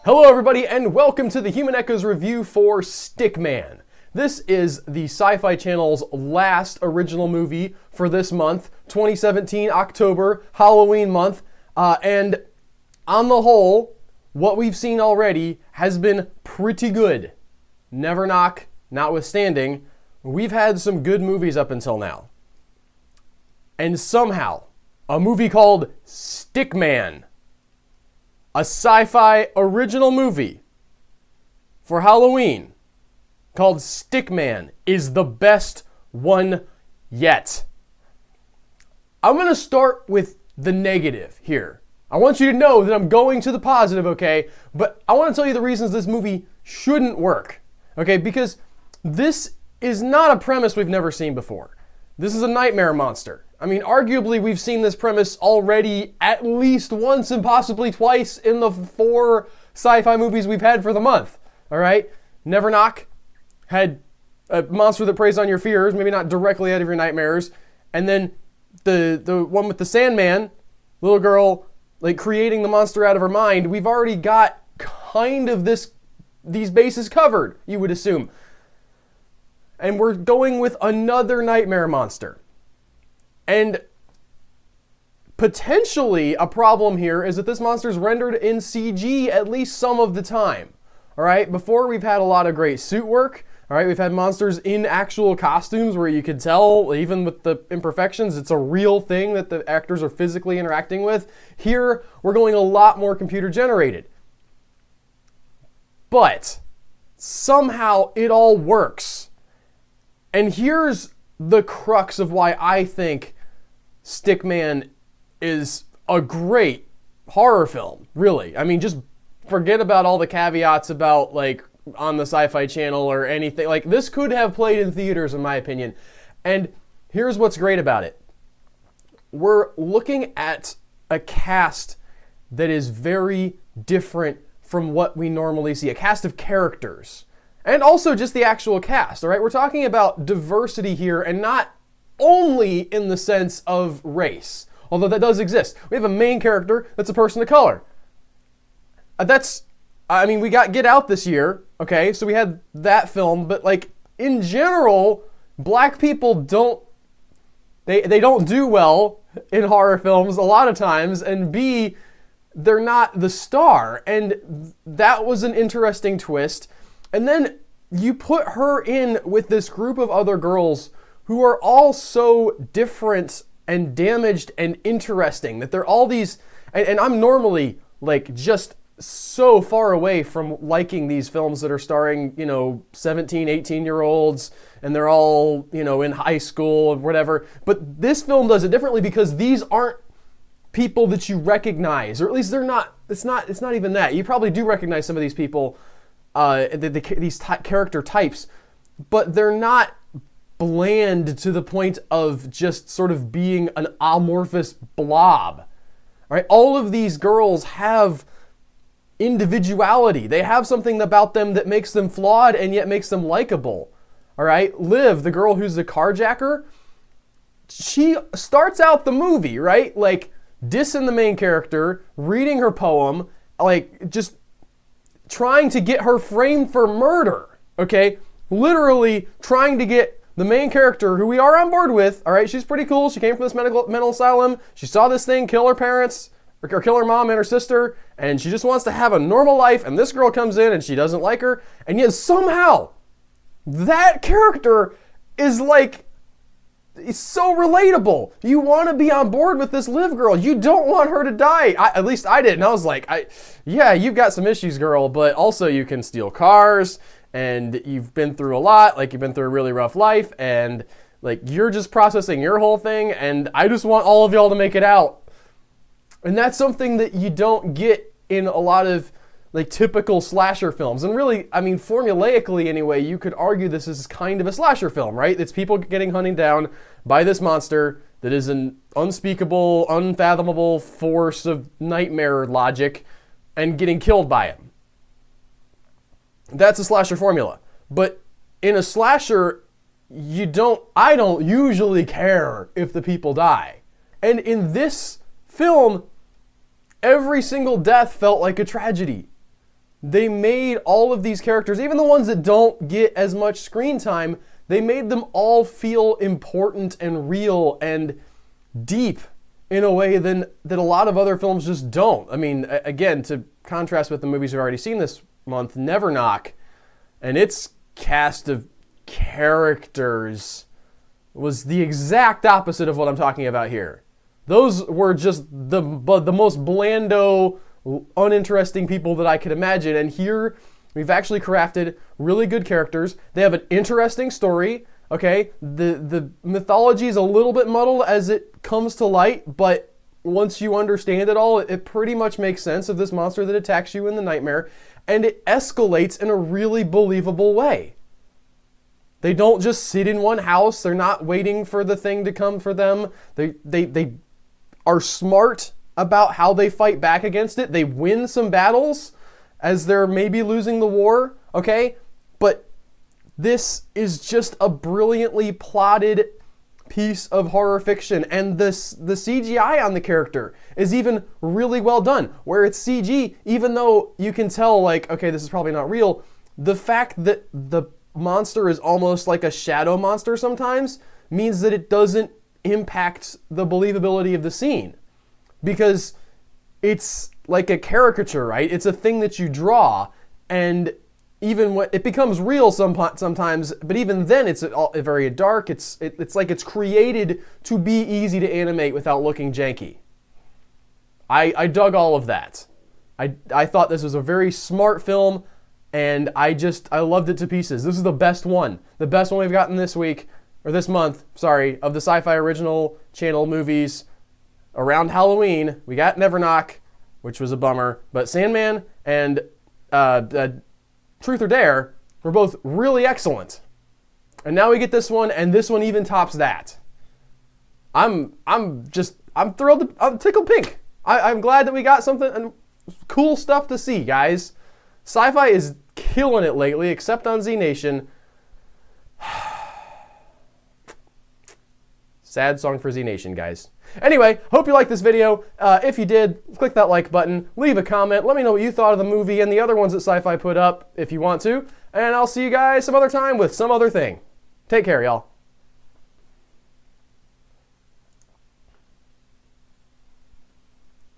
Hello everybody and welcome to the Human Echoes review for Stickman. This is the Sci-Fi Channel's last original movie for this month, 2017, October, Halloween month. And on the whole, what we've seen already has been pretty good. Never Knock notwithstanding, we've had some good movies up until now. And somehow, a movie called Stickman, a sci-fi original movie for Halloween called Stickman, is the best one yet. I'm going to start with the negative here. I want you to know that I'm going to the positive, okay? But I want to tell you the reasons this movie shouldn't work, okay? Because this is not a premise we've never seen before. This is a nightmare monster. I mean, arguably, we've seen this premise already at least once and possibly twice in the 4 sci-fi movies we've had for the month, all right? Never Knock had a monster that preys on your fears, maybe not directly out of your nightmares. And then the one with the Sandman, little girl, like creating the monster out of her mind, we've already got kind of these bases covered, you would assume. And we're going with another nightmare monster. And potentially a problem here is that this monster is rendered in CG at least some of the time. All right, before we've had a lot of great suit work. All right, we've had monsters in actual costumes where you could tell, even with the imperfections, it's a real thing that the actors are physically interacting with. Here, we're going a lot more computer generated. But somehow it all works. And here's the crux of why I think Stickman is a great horror film, really. I mean, just forget about all the caveats about, like, on the Sci-Fi Channel or anything. Like, this could have played in theaters, in my opinion. And here's what's great about it. We're looking at a cast that is very different from what we normally see. A cast of characters. And also just the actual cast, all right? We're talking about diversity here, and not only in the sense of race, although that does exist. We have a main character that's a person of color. We got Get Out this year, okay? So we had that film, but like in general, black people don't do well in horror films a lot of times, and B, they're not the star. And that was an interesting twist. And then you put her in with this group of other girls who are all so different and damaged and interesting that they're all these, and I'm normally like just so far away from liking these films that are starring, 17, 18-year-olds, and they're all, in high school or whatever. But this film does it differently because these aren't people that you recognize, or at least they're not, it's not even that. You probably do recognize some of these people, these character types, but they're not bland to the point of just sort of being an amorphous blob. All right, all of these girls have individuality. They have something about them that makes them flawed and yet makes them likable. All right, Liv, the girl who's the carjacker, she starts out the movie, right? Like dissing the main character, reading her poem, like just trying to get her framed for murder, okay? Literally trying to get the main character, who we are on board with, all right? She's pretty cool. She came from this mental asylum. She saw this thing kill her parents, or kill her mom and her sister, and she just wants to have a normal life, and this girl comes in and she doesn't like her, and yet somehow that character is like, it's so relatable. You want to be on board with this Liv girl. You don't want her to die. At least I didn't. I was like, yeah, you've got some issues, girl, but also you can steal cars, and you've been through a lot. Like, you've been through a really rough life, and like you're just processing your whole thing, and I just want all of y'all to make it out. And that's something that you don't get in a lot of like typical slasher films. And really, I mean, formulaically anyway, you could argue this is kind of a slasher film, right? It's people getting hunted down by this monster that is an unspeakable, unfathomable force of nightmare logic and getting killed by him. That's a slasher formula. But in a slasher, I don't usually care if the people die. And in this film, every single death felt like a tragedy. they made all of these characters, even the ones that don't get as much screen time, they made them all feel important and real and deep in a way that a lot of other films just don't. I mean, again, to contrast with the movies we've already seen this month, Never Knock and its cast of characters was the exact opposite of what I'm talking about here. Those were just the most blando, uninteresting people that I could imagine. And here, we've actually crafted really good characters. They have an interesting story, okay? The mythology is a little bit muddled as it comes to light, but once you understand it all, it pretty much makes sense of this monster that attacks you in the nightmare, and it escalates in a really believable way. They don't just sit in one house. They're not waiting for the thing to come for them. They are smart about how they fight back against it. They win some battles as they're maybe losing the war, okay? But this is just a brilliantly plotted piece of horror fiction, and the CGI on the character is even really well done. Where it's CG, even though you can tell, like, okay, this is probably not real, the fact that the monster is almost like a shadow monster sometimes means that it doesn't impact the believability of the scene, because it's like a caricature, right? It's a thing that you draw, and even when it becomes real sometimes, but even then it's very dark. It's like it's created to be easy to animate without looking janky. I dug all of that. I thought this was a very smart film, and I loved it to pieces. This is the best one we've gotten this week, or this month, sorry, of the Syfy Original Channel movies. Around Halloween, we got Never Knock, which was a bummer, but Sandman and Truth or Dare were both really excellent. And now we get this one, and this one even tops that. I'm thrilled. I'm tickled pink. I'm glad that we got something and cool stuff to see, guys. Syfy is killing it lately, except on Z Nation. Sad song for Z Nation, guys. Anyway, hope you liked this video. If you did, click that like button, leave a comment, let me know what you thought of the movie and the other ones that Syfy put up if you want to, and I'll see you guys some other time with some other thing. Take care, y'all.